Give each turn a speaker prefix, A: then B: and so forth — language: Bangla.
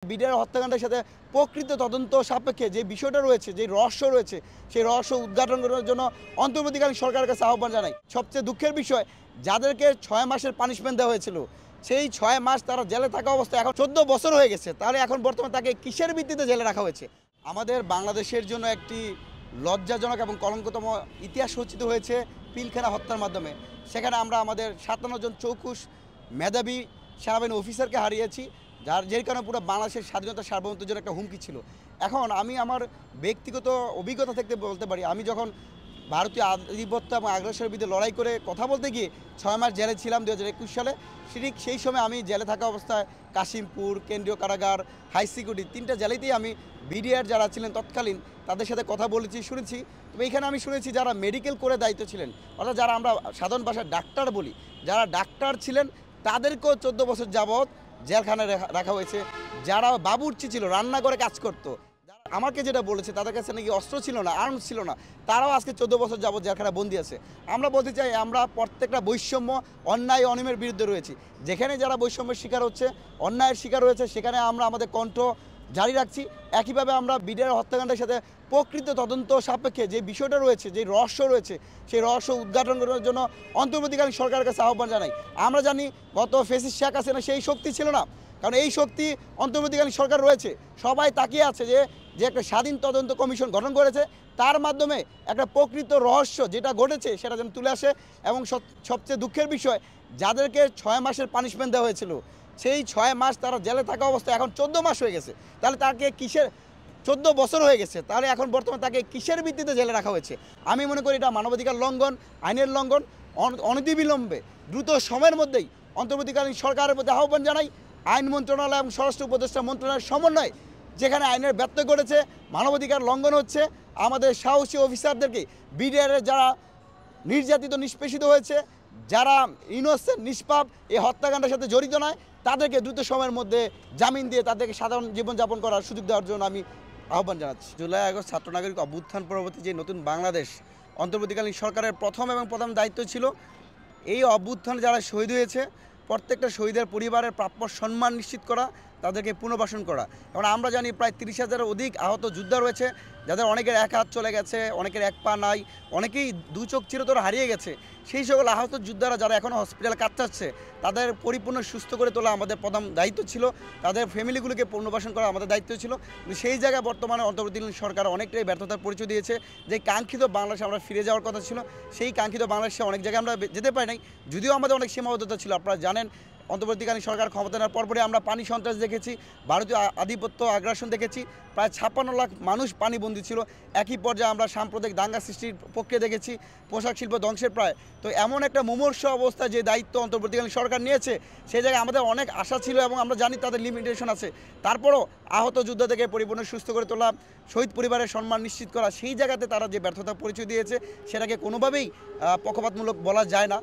A: বিডিআর হত্যাকাণ্ডের সাথে প্রকৃত তদন্ত সাপেক্ষে যে বিষয়টা রয়েছে, যে রহস্য রয়েছে, সেই রহস্য উদ্ঘাটন করার জন্য অন্তর্বর্তীকালীন সরকারের কাছে আহ্বান জানাই। সবচেয়ে দুঃখের বিষয়, যাদেরকে 6 মাসের পানিশমেন্ট দেওয়া হয়েছিল, সেই 6 মাস তারা জেলে থাকা অবস্থায় এখন 14 বছর হয়ে গেছে। তাহলে এখন বর্তমানে তাকে কিসের ভিত্তিতে জেলে রাখা হয়েছে? আমাদের বাংলাদেশের জন্য একটি লজ্জাজনক এবং কলঙ্কতম ইতিহাস রচিত হয়েছে পিলখানা হত্যার মাধ্যমে। সেখানে আমরা আমাদের 57 জন চৌকুশ মেধাবী সেনাবাহিনী অফিসারকে হারিয়েছি, যের কারণে পুরো বাংলাদেশের স্বাধীনতা সার্বভৌমত্বের জন্য একটা হুমকি ছিল। এখন আমি আমার ব্যক্তিগত অভিজ্ঞতা থেকে বলতে পারি, আমি যখন ভারতীয় আধিপত্য এবং আগ্রাসনের বিরুদ্ধে লড়াই করে কথা বলতে গিয়ে 6 মাস জেলে ছিলাম 2021 সালে। ঠিক সেই সময় আমি জেলে থাকা অবস্থায় কাশিমপুর, কেন্দ্রীয় কারাগার, হাই সিকিউরিটি 3টা জেলেতেই আমি বিডিআর যারা ছিলেন তৎকালীন তাদের সাথে কথা বলেছি, শুনেছি। তবে এখানে আমি শুনেছি যারা মেডিকেল করে দায়িত্ব ছিলেন, অর্থাৎ যারা আমরা সাধারণ ভাষায় ডাক্তার বলি, যারা ডাক্তার ছিলেন তাদেরকেও 14 বছর যাবৎ জেলখানায় রাখা হয়েছে। যারা বাবুর্চি ছিল, রান্না করে কাজ করতো, আমাকে যেটা বলেছে তাদের কাছে নাকি অস্ত্র ছিল না, আর্মস ছিল না, তারাও আজকে 14 বছর যাবৎ জেলখানায় বন্দী আছে। আমরা বলতে চাই, আমরা প্রত্যেকটা বৈষম্য, অন্যায়, অনিয়মের বিরুদ্ধে রয়েছি। যেখানে যারা বৈষম্যের শিকার হচ্ছে, অন্যায়ের শিকার হয়েছে, সেখানে আমরা আমাদের কণ্ঠ জারি রাখছি। একইভাবে আমরা বিডিআর হত্যাকাণ্ডের সাথে প্রকৃত তদন্ত সাপেক্ষে যে বিষয়টা রয়েছে, যে রহস্য রয়েছে, সেই রহস্য উদ্ঘাটন করার জন্য অন্তর্বর্তীকালীন সরকারের কাছে আহ্বান জানাই। আমরা জানি গত ফ্যাসিস্ট শেখ হাসিনা সেই শক্তি ছিল না, কারণ এই শক্তি অন্তর্বর্তীকালীন সরকার রয়েছে। সবাই তাকিয়ে আছে যে একটা স্বাধীন তদন্ত কমিশন গঠন করেছে, তার মাধ্যমে একটা প্রকৃত রহস্য যেটা ঘটেছে সেটা যেন তুলে আসে। এবং সবচেয়ে দুঃখের বিষয়, যাদেরকে 6 মাসের পানিশমেন্ট দেওয়া হয়েছিল, সেই 6 মাস তারা জেলে থাকা অবস্থায় এখন 14 মাস হয়ে গেছে। তাহলে তাকে কিসের 14 বছর হয়ে গেছে, তাহলে এখন বর্তমানে তাকে কিসের ভিত্তিতে জেলে রাখা হয়েছে? আমি মনে করি এটা মানবাধিকার লঙ্ঘন, আইনের লঙ্ঘন। অনতিবিলম্বে দ্রুত সময়ের মধ্যেই অন্তর্বর্তীকালীন সরকারের প্রতি আহ্বান জানাই, আইন মন্ত্রণালয় এবং স্বরাষ্ট্র উপদেষ্টা মন্ত্রণালয়ের সমন্বয়ে যেখানে আইনের ব্যত্যয় ঘটেছে, মানবাধিকার লঙ্ঘন হচ্ছে, আমাদের সাহসী অফিসারদেরকে, বিডিআরের যারা নির্যাতিত নিষ্পেষিত হয়েছে, যারা ইনোসেন্ট নিষ্পাপ এই হত্যাকাণ্ডের সাথে জড়িত নয়, তাদেরকে দ্রুত সময়ের মধ্যে জামিন দিয়ে তাদেরকে সাধারণ জীবনযাপন করার সুযোগ দেওয়ার জন্য আমি আহ্বান জানাচ্ছি। জুলাই আগস্ট ছাত্র নাগরিক অভ্যুত্থান পরবর্তী যে নতুন বাংলাদেশ অন্তর্বর্তীকালীন সরকারের প্রথম দায়িত্ব ছিল এই অভ্যুত্থানে যারা শহীদ হয়েছে প্রত্যেকটা শহীদের পরিবারের প্রাপ্য সম্মান নিশ্চিত করা, তাদেরকে পুনর্বাসন করা। কারণ আমরা জানি প্রায় 30,000-এর অধিক আহত যোদ্ধা রয়েছে, যাদের অনেকের এক হাত চলে গেছে, অনেকের এক পা নাই, অনেকেই 2 চোখ চিরতরে হারিয়ে গেছে। সেই সকল আহত যোদ্ধারা যারা এখনও হসপিটালে কাটাচ্ছে, তাদের পরিপূর্ণ সুস্থ করে তোলা আমাদের প্রথম দায়িত্ব ছিল, তাদের ফ্যামিলিগুলোকে পুনর্বাসন করা আমাদের দায়িত্ব ছিল। কিন্তু সেই জায়গায় বর্তমানে অন্তর্বর্তীকালীন সরকার অনেকটাই ব্যর্থতার পরিচয় দিয়েছে। যে কাঙ্ক্ষিত বাংলাদেশে আমরা ফিরে যাওয়ার কথা ছিল, সেই কাঙ্ক্ষিত বাংলাদেশে অনেক জায়গায় আমরা যেতে পারি নাই, যদিও আমাদের অনেক সীমাবদ্ধতা ছিল। আপনারা জানেন, অন্তর্বর্তীকালীন সরকার ক্ষমতা নেওয়ার পরপরই আমরা পানি সন্ত্রাস দেখেছি, ভারতীয় আধিপত্য আগ্রাসন দেখেছি, প্রায় 56 লাখ মানুষ পানিবন্দী ছিল। একই পর্যায়ে আমরা সাম্প্রদায়িক দাঙ্গা সৃষ্টির প্রক্রিয়া দেখেছি, পোশাক শিল্প ধ্বংসের প্রায়। তো এমন একটা মুমূর্ষু অবস্থায় যে দায়িত্ব অন্তর্বর্তীকালীন সরকার নিয়েছে, সেই জায়গায় আমাদের অনেক আশা ছিল এবং আমরা জানি তাদের লিমিটেশন আছে। তারপরও আহত যোদ্ধাদেরকে পরিপূর্ণ সুস্থ করে তোলা, শহীদ পরিবারের সম্মান নিশ্চিত করা, সেই জায়গাতে তারা যে ব্যর্থতা পরিচয় দিয়েছে, সেটাকে কোনোভাবেই পক্ষপাতমূলক বলা যায় না।